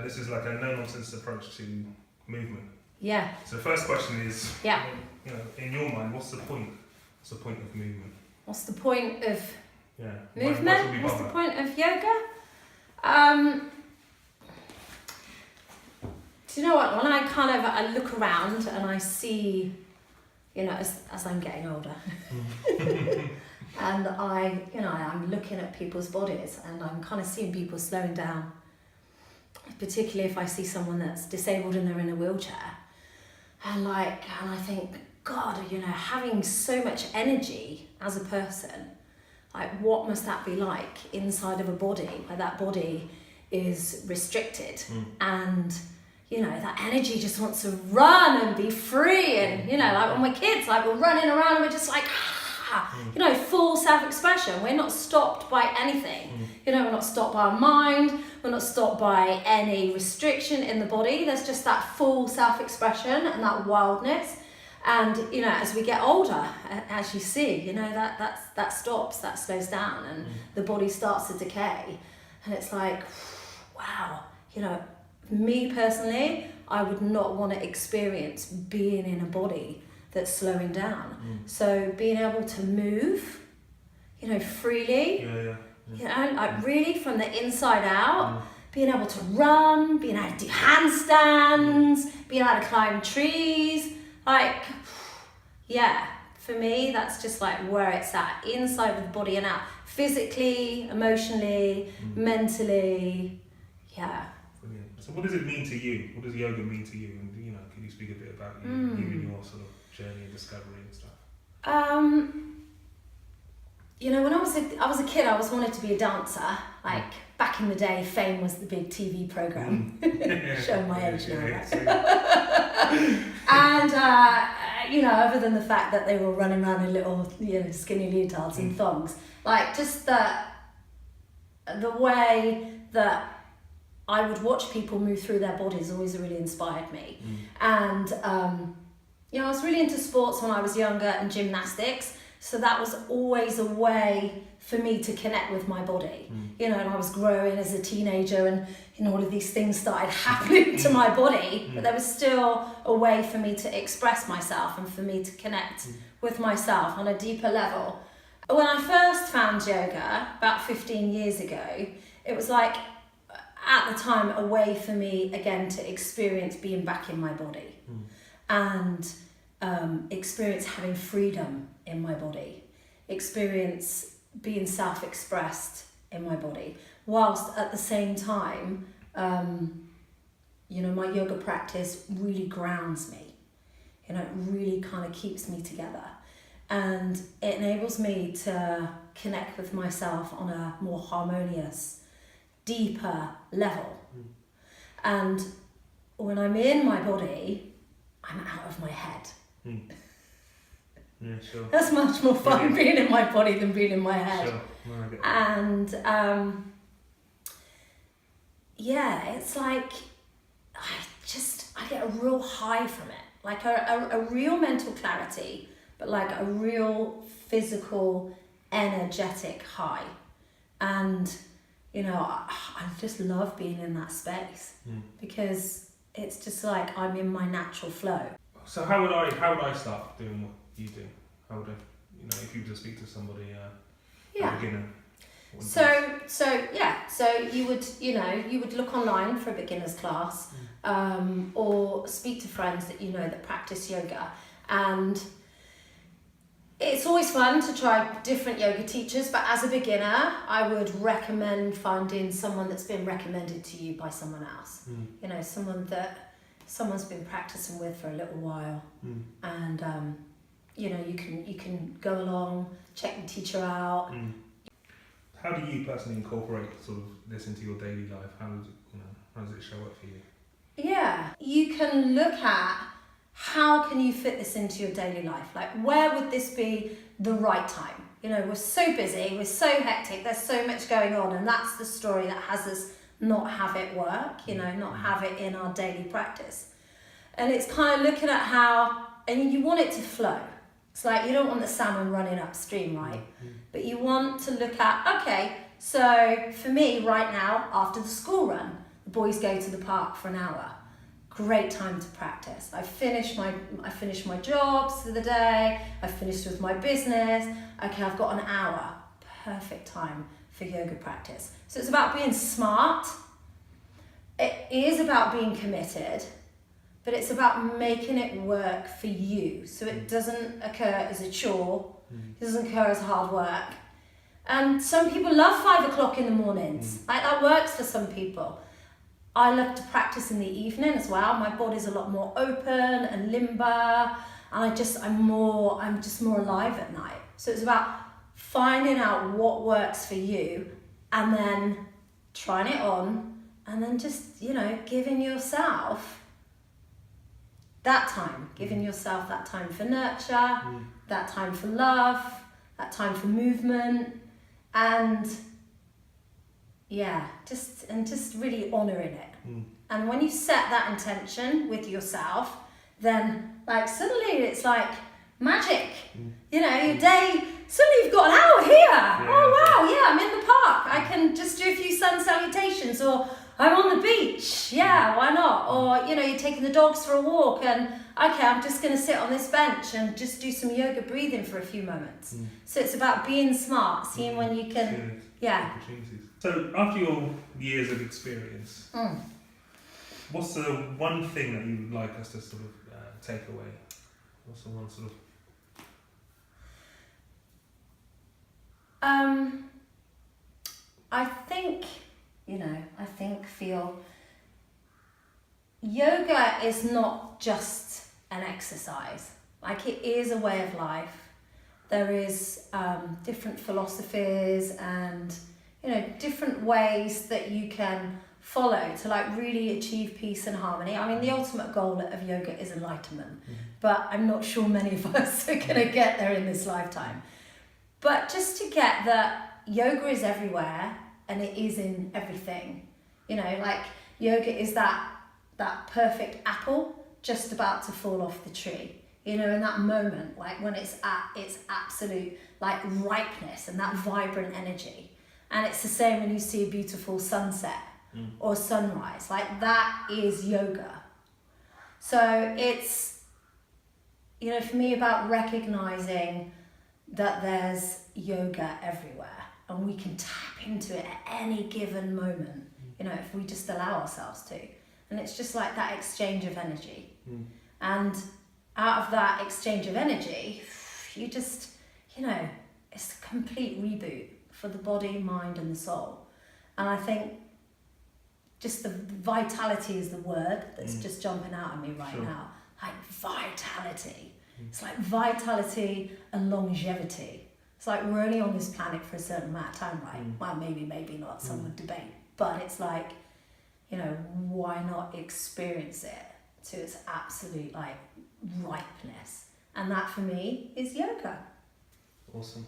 This is like a no-nonsense approach to movement. Yeah. So the first question is, Yeah. In your mind, what's the point? What's the point of movement? What's the point of movement? Why should we What's the bother? point of yoga? Do you know what? When I look around and I see, as I'm getting older, and I'm looking at people's bodies and I'm kind of seeing people slowing down, particularly if I see someone that's disabled and they're in a wheelchair, and I think, God, having so much energy as a person, what must that be like inside of a body where that body is restricted and that energy just wants to run and be free, and like when we're kids, we're running around and we're just like full self-expression. We're not stopped by anything. We're not stopped by our mind, we're not stopped by any restriction in the body. There's just that full self-expression and that wildness. And as we get older, as you see, that stops, that slows down, and the body starts to decay. And it's like, wow, me personally, I would not want to experience being in a body that's slowing down. So being able to move, freely, really from the inside out, being able to run, being able to do handstands, being able to climb trees, for me, that's just where it's at, inside of the body and out, physically, emotionally, mentally, Brilliant. So what does it mean to you? What does yoga mean to you? And can you speak a bit about you and your sort of journey and discovery and stuff? When I was a kid, I always wanted to be a dancer. Back in the day, Fame was the big TV program. Showing my age now, right? And other than the fact that they were running around in little, skinny leotards and thongs, just the way that I would watch people move through their bodies always really inspired me. And I was really into sports when I was younger, and gymnastics. So that was always a way for me to connect with my body. And I was growing as a teenager, and all of these things started happening to my body, but there was still a way for me to express myself and for me to connect with myself on a deeper level. When I first found yoga about 15 years ago, it was at the time a way for me again to experience being back in my body and experience having freedom in my body, experience being self-expressed in my body, whilst at the same time, my yoga practice really grounds me. It really kind of keeps me together, and it enables me to connect with myself on a more harmonious, deeper level. And when I'm in my body, I'm out of my head. Yeah, sure. That's much more fun being in my body than being in my head. Sure. No, I get that. And it's I get a real high from it, a real mental clarity, but a real physical, energetic high. And I just love being in that space because it's just I'm in my natural flow. So how would I start doing what you do? How would I, if you were to speak to somebody, a beginner? So you would look online for a beginner's class, or speak to friends that that practice yoga, and it's always fun to try different yoga teachers, but as a beginner, I would recommend finding someone that's been recommended to you by someone else. Someone that someone's been practicing with for a little while, and you can go along, check the teacher out. How do you personally incorporate sort of this into your daily life? How does it show up for you? Yeah, you can look at how can you fit this into your daily life? Where would this be the right time? We're so busy, we're so hectic, there's so much going on, and that's the story that has us not have it work, not have it in our daily practice. And it's kind of looking at how, and you want it to flow. It's you don't want the salmon running upstream, right? But you want to look at, okay, so for me right now, after the school run, The boys go to the park for an hour. Great time to practice. I finish my jobs for the day. I've finished with my business. Okay, I've got an hour. Perfect time for yoga practice. So it's about being smart. It is about being committed, but it's about making it work for you. So it doesn't occur as a chore. It doesn't occur as hard work. And some people love 5 o'clock in the mornings. Like that works for some people. I love to practice in the evening as well. My body's a lot more open and limber, and I'm just more alive at night. So it's about finding out what works for you and then trying it on, and then just, giving yourself that time, that time for nurture, that time for love, that time for movement, and just really honouring it. And when you set that intention with yourself, then suddenly it's like magic. Your day, suddenly you've got an hour here. Yeah. Oh wow, I'm in the park. I can just do a few sun salutations, or I'm on the beach. Yeah, why not? Or you're taking the dogs for a walk, and okay, I'm just going to sit on this bench and just do some yoga breathing for a few moments. So it's about being smart, seeing when you can. Opportunities. So after your years of experience, what's the one thing that you would like us to sort of take away? What's the one sort of... feel yoga is not just an exercise. It is a way of life. There is different philosophies and different ways that you can follow to really achieve peace and harmony. I mean, the ultimate goal of yoga is enlightenment, but I'm not sure many of us are going to get there in this lifetime. But just to get that yoga is everywhere and it is in everything. Yoga is that perfect apple just about to fall off the tree. In that moment, when it's at its absolute ripeness and that vibrant energy. And it's the same when you see a beautiful sunset or sunrise. That is yoga. So it's, for me, about recognizing that there's yoga everywhere and we can tap into it at any given moment, if we just allow ourselves to. And it's just like that exchange of energy. And out of that exchange of energy, you just, it's a complete reboot for the body, mind and the soul. And I think just the vitality is the word that's just jumping out at me right now. Vitality. It's vitality and longevity. It's we're only on this planet for a certain amount of time, right? Well, maybe not, some would debate. But it's why not experience it to its absolute ripeness? And that for me is yoga. Awesome.